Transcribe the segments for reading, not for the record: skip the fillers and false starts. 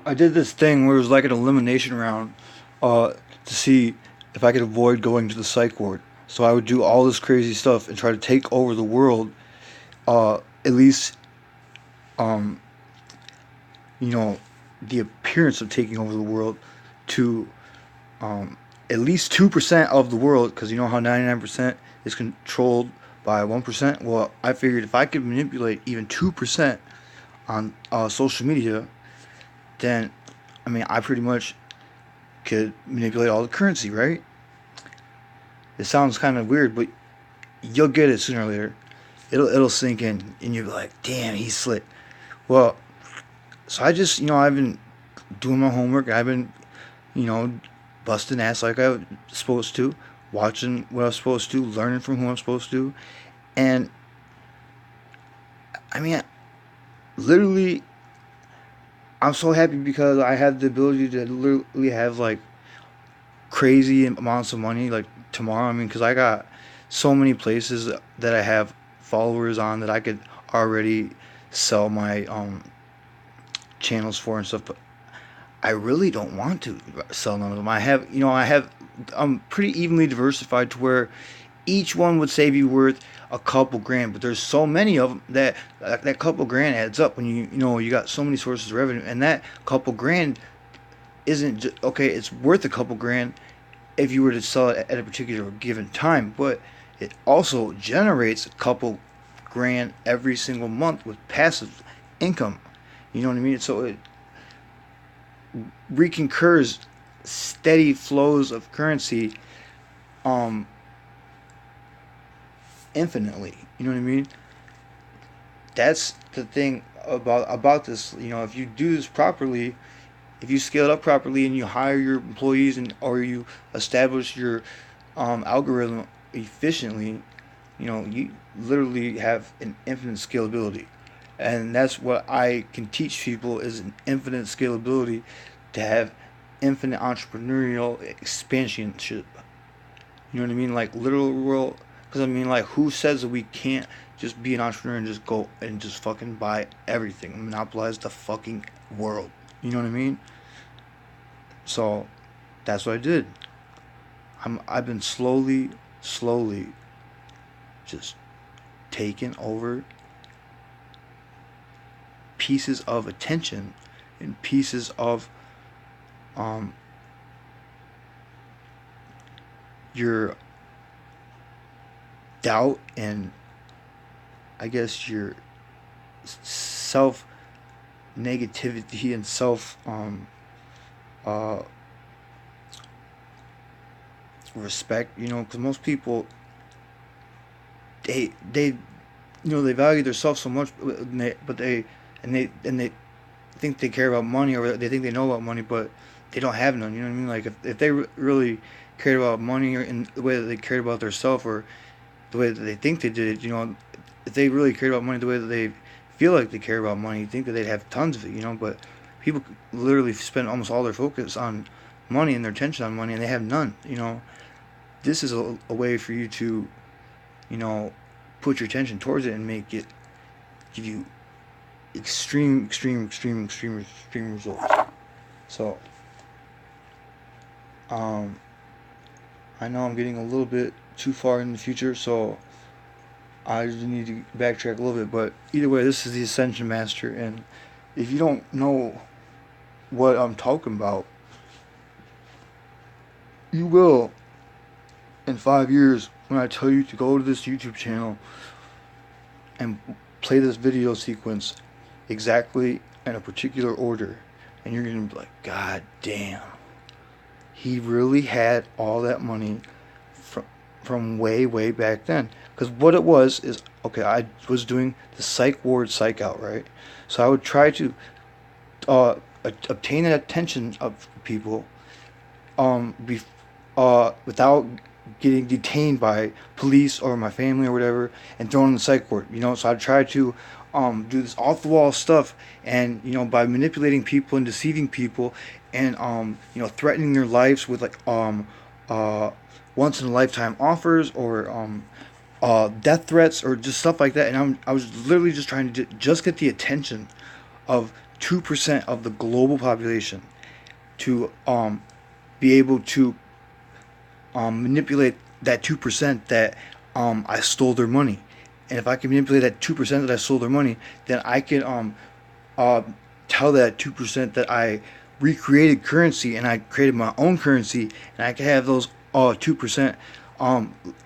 I did this thing where it was like an elimination round, to see if I could avoid going to the psych ward. So I would do all this crazy stuff and try to take over the world. At least, um, you know, the appearance of taking over the world to, um, at least 2% of the world, because you know how 99% is controlled by 1%. Well, I figured if I could manipulate even 2% on social media, then I mean I pretty much could manipulate all the currency, right? It sounds kind of weird, but you'll get it sooner or later. It'll sink in, and you'll be like, "Damn, he's slick." Well, so I just I've been doing my homework. I've been you know busting ass like I was supposed to, watching what I was supposed to, learning from who I'm supposed to, and I mean, literally, I'm so happy because I have the ability to literally have like crazy amounts of money like tomorrow. I mean, because I got so many places that I have followers on that I could already sell my channels for and stuff. But I really don't want to sell none of them. I'm pretty evenly diversified to where each one would say be worth a couple grand, but there's so many of them that that couple grand adds up when you got so many sources of revenue, and that couple grand isn't just, okay. It's worth a couple grand if you were to sell it at a particular given time, but it also generates a couple grand every single month with passive income. You know what I mean? So it reconcurs steady flows of currency, um, infinitely. You know what I mean? That's the thing about this. If you do this properly, if you scale it up properly and you hire your employees or you establish your algorithm efficiently, you literally have an infinite scalability. And that's what I can teach people is an infinite scalability to have infinite entrepreneurial expansionship. You know what I mean? Like literal world. Because I mean, like, who says that we can't just be an entrepreneur and just go and just fucking buy everything, monopolize the fucking world? You know what I mean? So that's what I did. I've been slowly, just taking over pieces of attention and pieces of um your doubt and I guess your self negativity and self uh respect. Because most people they value themselves so much, but they think they care about money, or they think they know about money, but they don't have none. You know what I mean? Like if they really cared about money or in the way that they cared about themselves, or the way that they think they did it, if they really cared about money the way that they feel like they care about money, you think that they'd have tons of it. But people literally spend almost all their focus on money and their attention on money, and they have none. This is a way for you to, you know, put your attention towards it and make it give you extreme results. So, um, I know I'm getting a little bit too far in the future, so I just need to backtrack a little bit. But either way, this is the Ascension Master, and if you don't know what I'm talking about, you will in 5 years when I tell you to go to this YouTube channel and play this video sequence exactly in a particular order, and you're gonna be like, God damn, he really had all that money from way back then. Because what it was is, okay, I was doing the psych ward psych out, right? So I would try to uh, obtain the attention of people, be, without getting detained by police or my family or whatever and thrown in the psych ward. So I tried to do this off the wall stuff, and by manipulating people and deceiving people, and threatening their lives with like uh, once in a lifetime offers, or death threats, or just stuff like that. And I was literally just trying to just get the attention of 2% of the global population to be able to manipulate that 2% that I stole their money. And if I can manipulate that 2% that I stole their money, then I can tell that 2% that I recreated currency and I created my own currency, and I can have those 2%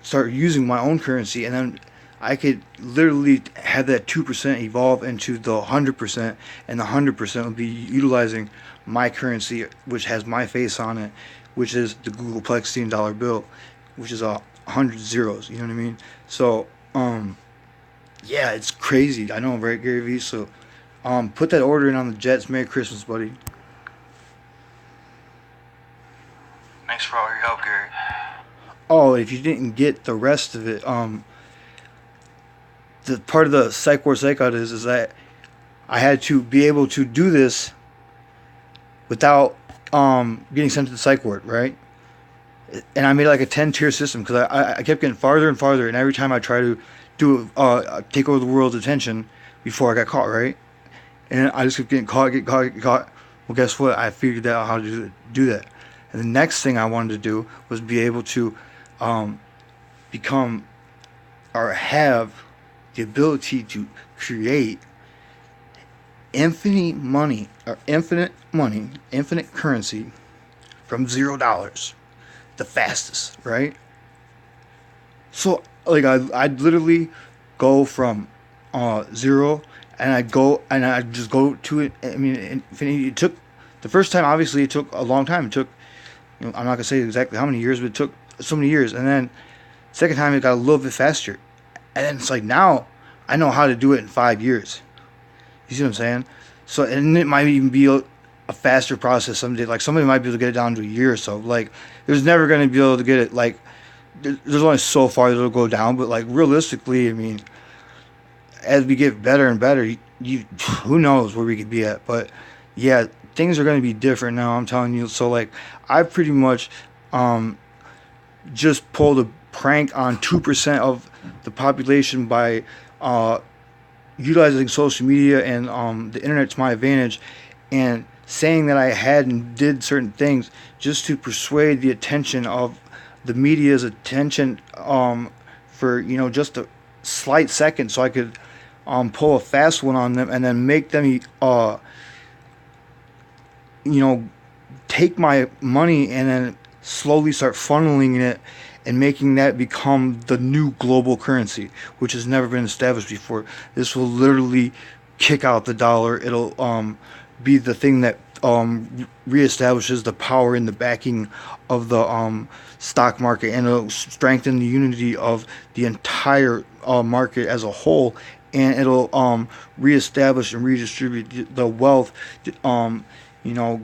start using my own currency, and then I could literally have that 2% evolve into the 100%, and the 100% would be utilizing my currency, which has my face on it, which is the Google Plexine dollar bill, which is 100 zeros. You know what I mean? So, yeah, it's crazy. I know, right, Gary Vee? So, put that order in on the Jets. Merry Christmas, buddy. Thanks for all your help, Gary. Oh, if you didn't get the rest of it, the part of the psych ward psych out is that I had to be able to do this without getting sent to the psych ward, right? And I made like a 10-tier system because I kept getting farther and farther, and every time I try to do take over the world's attention before I got caught, right? And I just kept getting caught, get caught, get caught. Well, guess what? I figured out how to do that. And the next thing I wanted to do was be able to become or have the ability to create infinite money, infinite currency from $0, the fastest, right? So like I'd literally go from 0, and I'd just go to it. I mean, infinity. It took the first time. Obviously, it took a long time. It took, I'm not gonna say exactly how many years, but it took so many years. And then second time it got a little bit faster. And then it's like now I know how to do it in 5 years. You see what I'm saying? So, and it might even be a faster process someday. Like somebody might be able to get it down to a year or so. Like there's never going to be able to get it. Like there's only so far that it'll go down. But like realistically, I mean, as we get better and better, you who knows where we could be at. But yeah, things are going to be different now. I'm telling you. So like I pretty much just pulled a prank on 2% of the population by utilizing social media and the internet to my advantage, and saying that I had and did certain things just to persuade the attention of the media's attention for just a slight second, so I could pull a fast one on them and then make them take my money and then slowly start funneling it and making that become the new global currency, which has never been established before. This will literally kick out the dollar. It'll be the thing that reestablishes the power and the backing of the stock market, and it'll strengthen the unity of the entire market as a whole, and it'll reestablish and redistribute the wealth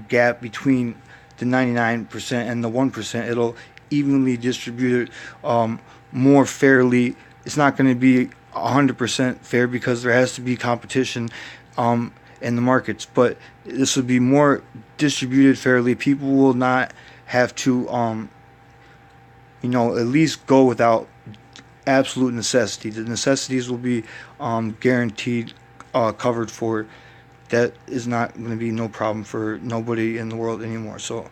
gap between the 99% and the 1%. It'll evenly distributed more fairly. It's not going to be 100% fair because there has to be competition in the markets, but this will be more distributed fairly. People will not have to at least go without absolute necessity. The necessities will be guaranteed covered for. That is not going to be no problem for nobody in the world anymore. So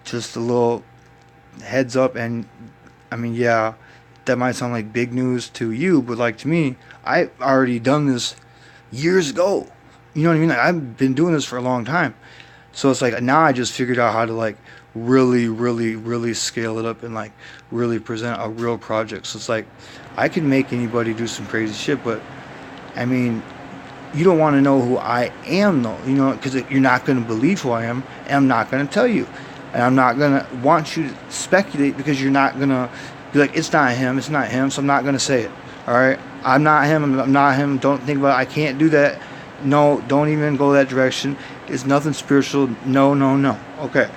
just a little heads up. And I mean, yeah, that might sound like big news to you, but like to me, I already done this years ago. You know what I mean? Like, I've been doing this for a long time. So it's like now I just figured out how to like really scale it up and like really present a real project. So it's like I can make anybody do some crazy shit, but I mean, you don't want to know who I am though, because you're not going to believe who I am, and I'm not going to tell you. And I'm not going to want you to speculate because you're not going to be like, it's not him, so I'm not going to say it. All right? I'm not him. Don't think about it. I can't do that. No, don't even go that direction. It's nothing spiritual. No. Okay.